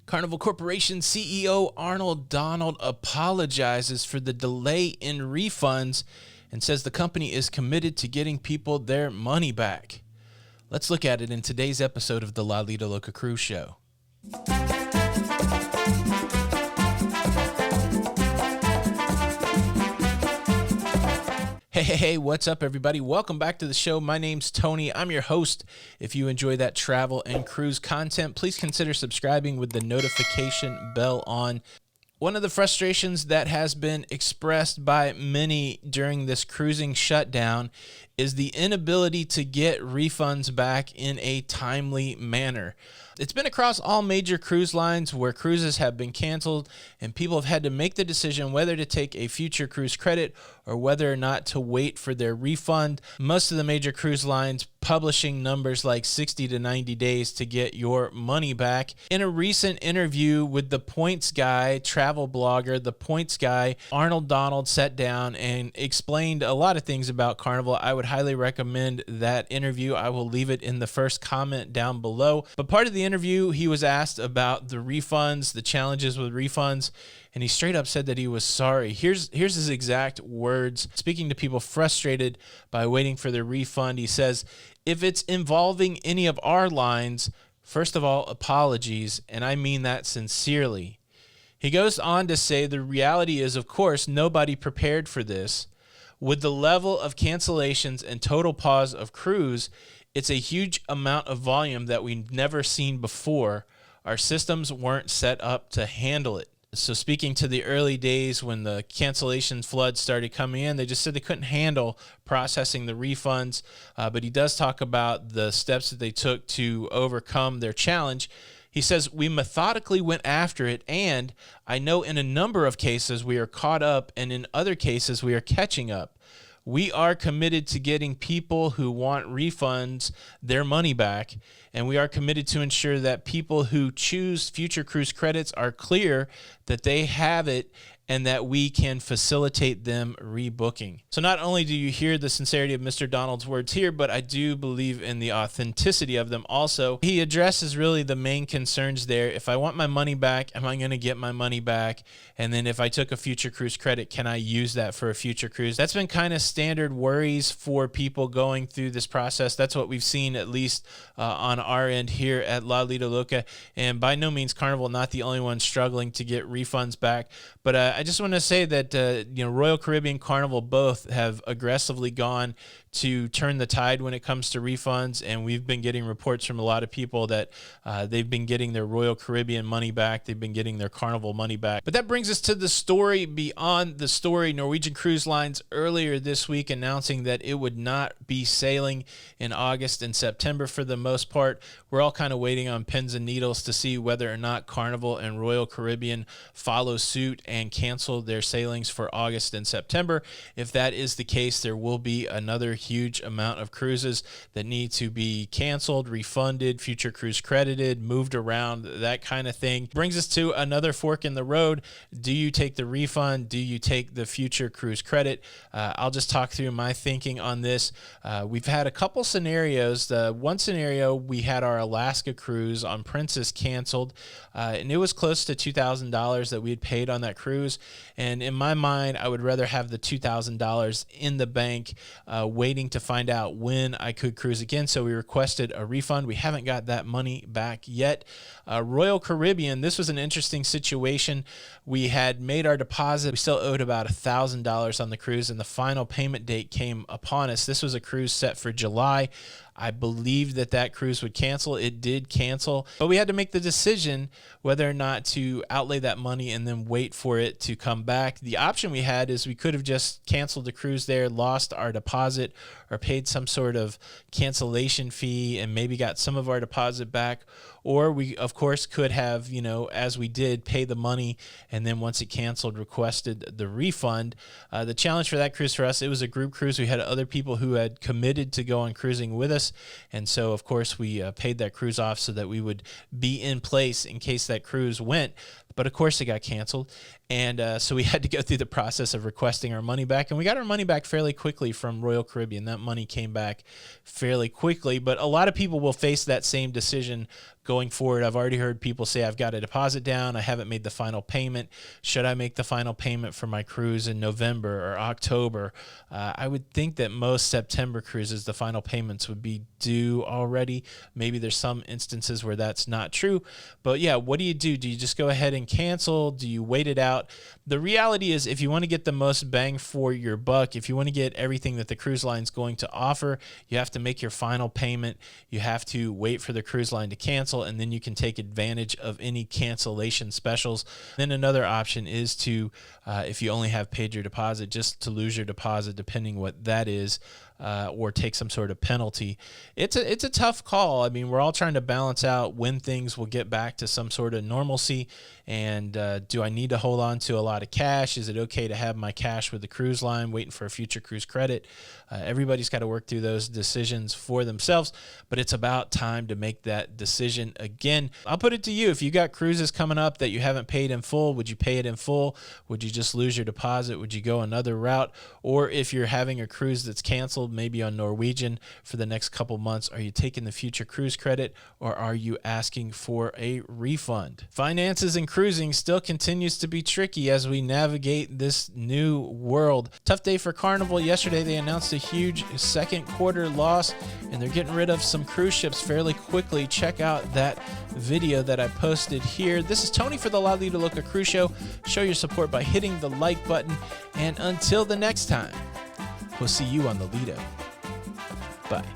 Carnival Corporation CEO Arnold apologizes for the delay in refunds and says the company is committed to getting people their money back. Let's look at it in today's episode of the Lido Loca Cruise Show. Hey, what's up, everybody? Welcome back to the show. My name's Tony. I'm your host. If you enjoy that travel and cruise content, please consider subscribing with the notification bell on. One of the frustrations that has been expressed by many during this cruising shutdown is the inability to get refunds back in a timely manner. It's been across all major cruise lines where cruises have been canceled and people have had to make the decision whether to take a future cruise credit or whether or not to wait for their refund. Most of the major cruise lines publishing numbers like 60 to 90 days to get your money back. In a recent interview with the Points Guy, travel blogger, the Points Guy, Arnold sat down and explained a lot of things about Carnival. I would highly recommend that interview. I will leave it in the first comment down below. But part of the interview, he was asked about the refunds, the challenges with refunds, and he straight up said that he was sorry. Here's his exact words. Speaking to people frustrated by waiting for their refund, he says, "If it's involving any of our lines, first of all, apologies, and I mean that sincerely." He goes on to say the reality is, of course, nobody prepared for this. With the level of cancellations and total pause of cruise, it's a huge amount of volume that we've never seen before. Our systems weren't set up to handle it. So speaking to the early days when the cancellation flood started coming in, they just said they couldn't handle processing the refunds. But he does talk about the steps that they took to overcome their challenge. He says, "We methodically went after it, and I know in a number of cases we are caught up, and in other cases we are catching up. We are committed to getting people who want refunds their money back, and we are committed to ensure that people who choose future cruise credits are clear that they have it and that we can facilitate them rebooking." So not only do you hear the sincerity of Mr. Donald's words here, but I do believe in the authenticity of them also. He addresses really the main concerns there. If I want my money back, am I going to get my money back? And then if I took a future cruise credit, can I use that for a future cruise? That's been kind of standard worries for people going through this process. That's what we've seen, at least on our end here at Lido Loca. And by no means Carnival not the only one struggling to get refunds back. But I just want to say that Royal Caribbean, Carnival both have aggressively gone to turn the tide when it comes to refunds, and we've been getting reports from a lot of people that they've been getting their Royal Caribbean money back, they've been getting their Carnival money back. But that brings us to the story beyond the story. Norwegian Cruise Lines earlier this week announcing that it would not be sailing in August and September for the most part. We're all kind of waiting on pins and needles to see whether or not Carnival and Royal Caribbean follow suit and cancel their sailings for August and September. If that is the case, there will be another huge amount of cruises that need to be canceled, refunded, future cruise credited, moved around, that kind of thing. Brings us to another fork in the road. Do you take the refund? Do you take the future cruise credit? I'll just talk through my thinking on this. We've had a couple scenarios. The one scenario, we had our Alaska cruise on Princess canceled, and it was close to $2,000 that we had paid on that cruise. And in my mind, I would rather have the $2,000 in the bank waiting to find out when I could cruise again. So we requested a refund. We haven't got that money back yet. Royal Caribbean, this was an interesting situation. We had made our deposit. We still owed about $1,000 on the cruise, and the final payment date came upon us. This was a cruise set for July. I believed that cruise would cancel. It did cancel, but we had to make the decision whether or not to outlay that money and then wait for it to come back. The option we had is we could have just canceled the cruise there, lost our deposit, or paid some sort of cancellation fee and maybe got some of our deposit back. Or we, of course, could have, as we did, pay the money and then once it canceled, requested the refund. The challenge for that cruise for us, it was a group cruise. We had other people who had committed to go on cruising with us. And so, of course, we paid that cruise off so that we would be in place in case that cruise went. But of course it got canceled. And so we had to go through the process of requesting our money back. And we got our money back fairly quickly from Royal Caribbean. That money came back fairly quickly. But a lot of people will face that same decision going forward. I've already heard people say, I've got a deposit down, I haven't made the final payment. Should I make the final payment for my cruise in November or October? I would think that most September cruises, the final payments would be due already. Maybe there's some instances where that's not true. But yeah, what do you do? Do you just go ahead and cancel? Do you wait it out? The reality is, if you want to get the most bang for your buck, if you want to get everything that the cruise line's going to offer, you have to make your final payment. You have to wait for the cruise line to cancel, and then you can take advantage of any cancellation specials. Then another option is to, if you only have paid your deposit, just to lose your deposit, depending what that is, or take some sort of penalty. It's a tough call. I mean, we're all trying to balance out when things will get back to some sort of normalcy, and do I need to hold on to a lot of cash? Is it okay to have my cash with the cruise line waiting for a future cruise credit? Everybody's got to work through those decisions for themselves, but it's about time to make that decision again. I'll put it to you. If you got cruises coming up that you haven't paid in full, would you pay it in full? Would you just lose your deposit? Would you go another route? Or if you're having a cruise that's canceled, maybe on Norwegian for the next couple months, are you taking the future cruise credit, or are you asking for a refund? Finances and cruising still continues to be tricky as we navigate this new world. Tough day for Carnival. Yesterday they announced a huge second quarter loss, and they're getting rid of some cruise ships fairly quickly. Check out that video that I posted here. This is Tony for the Lido Loca Cruise Show. Show your support by hitting the like button, and until the next time, we'll see you on the Lido. Bye.